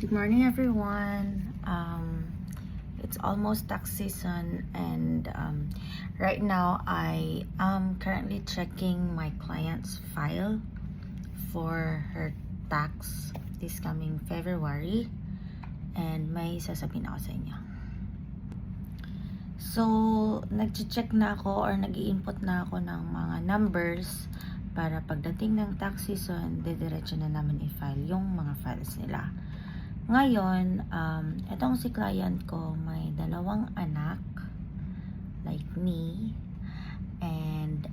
Good morning, everyone. It's almost tax season, and right now I am currently checking my client's file for her tax this coming February, and may sasabihin ako sa inyo. So, nag-check na ako or nag-i-input na ako ng mga numbers para pagdating ng tax season, didiretso na namin i-file yung mga files nila. Ngayon, itong si client ko may dalawang anak like me, and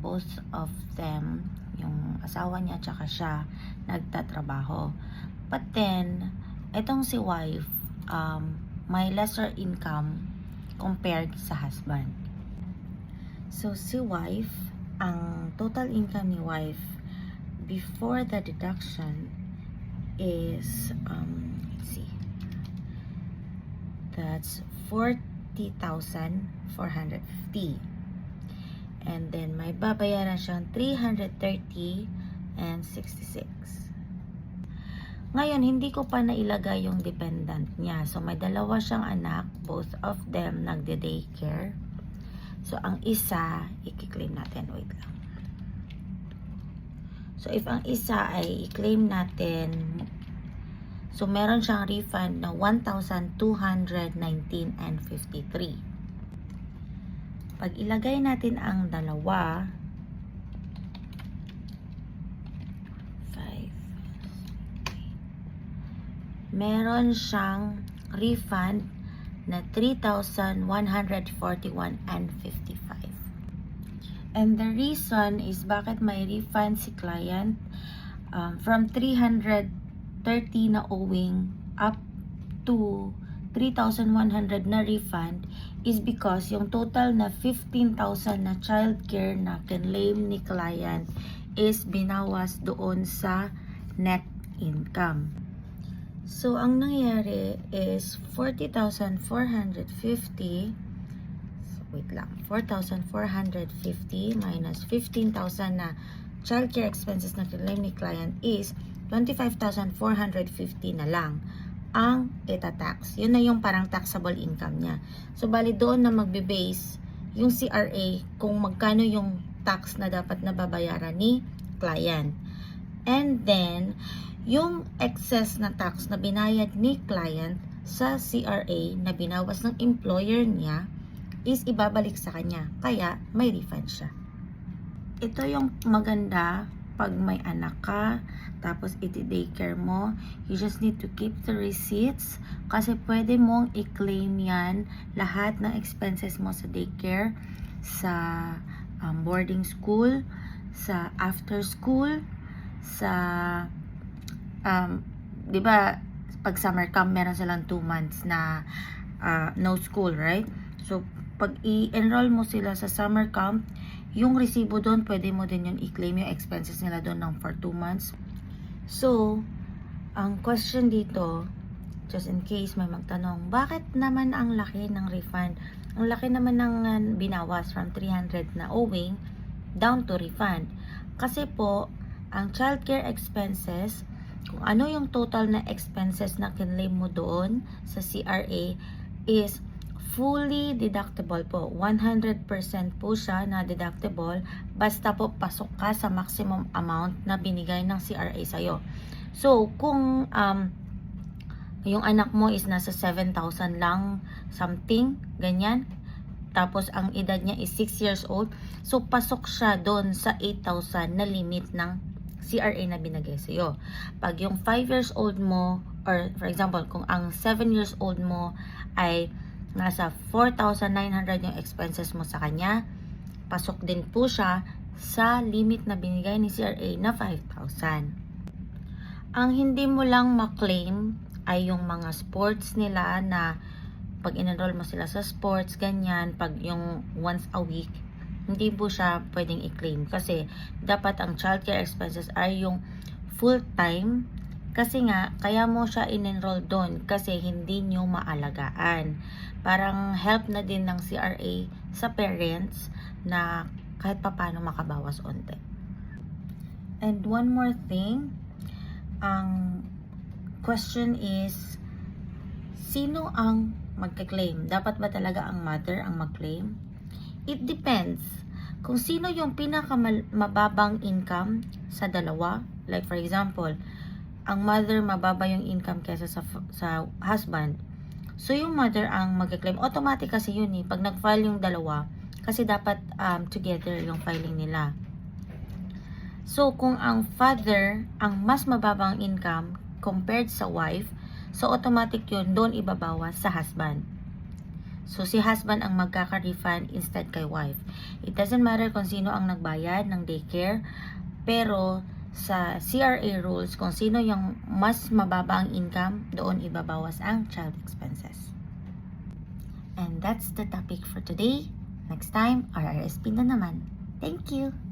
both of them, yung asawa niya tsaka siya, nagtatrabaho. But then, itong si wife, may lesser income compared sa husband. So, si wife, ang total income ni wife before the deduction is let's see, that's 40,450, and then may babayaran siyang 330 and 66. Ngayon, hindi ko pa nailagay yung dependent niya. So, may dalawa siyang anak, both of them nagde-daycare. So, ang isa, i-claim natin, wait lang. So, if ang isa ay i-claim natin, so meron siyang refund na 1,219 and 53. Pag ilagay natin ang dalawa, 5, meron siyang refund na 3,141 and 55. And the reason is bakit may refund si client from 330 na owing up to 3,100 na refund is because yung total na 15,000 na childcare na claim ni client is binawas doon sa net income. So, ang nangyari is 40,450, wait lang, 4,450 minus 15,000 na childcare expenses na claim ni client is 25,450 na lang ang itatax. Yun na yung parang taxable income niya. So, bali doon na magbe-base yung CRA kung magkano yung tax na dapat na babayaran ni client. And then, yung excess na tax na binayad ni client sa CRA na binawas ng employer niya is ibabalik sa kanya. Kaya, may refund siya. Ito yung maganda pag may anak ka, tapos iti-daycare mo. You just need to keep the receipts kasi pwede mong i-claim yan lahat ng expenses mo sa daycare, sa boarding school, sa after school, sa di ba pag summer camp meron silang 2 months na no school, right? So, pag i-enroll mo sila sa summer camp, yung resibo doon, pwede mo din yung i-claim yung expenses nila doon ng for 2 months. So, ang question dito, just in case may magtanong, bakit naman ang laki ng refund? Ang laki naman ng binawas from 300 na owing down to refund. Kasi po, ang childcare expenses, kung ano yung total na expenses na kinlaim mo doon sa CRA is fully deductible po. 100% po siya na deductible basta po pasok ka sa maximum amount na binigay ng CRA sa'yo. So, kung yung anak mo is nasa 7,000 lang something, ganyan, tapos ang edad niya is 6 years old, so pasok siya doon sa 8,000 na limit ng CRA na binigay sa'yo. Pag yung 5 years old mo, or for example, kung ang 7 years old mo ay nasa 4,900 yung expenses mo sa kanya, pasok din po siya sa limit na binigay ni CRA na 5,000. Ang hindi mo lang maklaim ay yung mga sports nila na pag in-enroll mo sila sa sports, ganyan, pag yung once a week, hindi po siya pwedeng i-claim kasi dapat ang childcare expenses ay yung full-time. Kasi nga, kaya mo siya in-enroll doon kasi hindi nyo maalagaan. Parang help na din ng CRA sa parents na kahit papaano makabawas onte. And one more thing, ang question is, sino ang magka-claim? Dapat ba talaga ang mother ang mag-claim? It depends. Kung sino yung pinakamababang income sa dalawa, like for example, ang mother mababa yung income kaysa sa husband. So yung mother ang magka-claim. Automatic kasi yun pag nag-file yung dalawa, kasi dapat together yung filing nila. So kung ang father ang mas mababang income compared sa wife, so automatic yun, doon ibabawas sa husband. So si husband ang magkaka-refund instead kay wife. It doesn't matter kung sino ang nagbayad ng daycare, pero sa CRA rules, kung sino yung mas mababa ang income, doon ibabawas ang child expenses. And that's the topic for today. Next time, RRSP na naman. Thank you!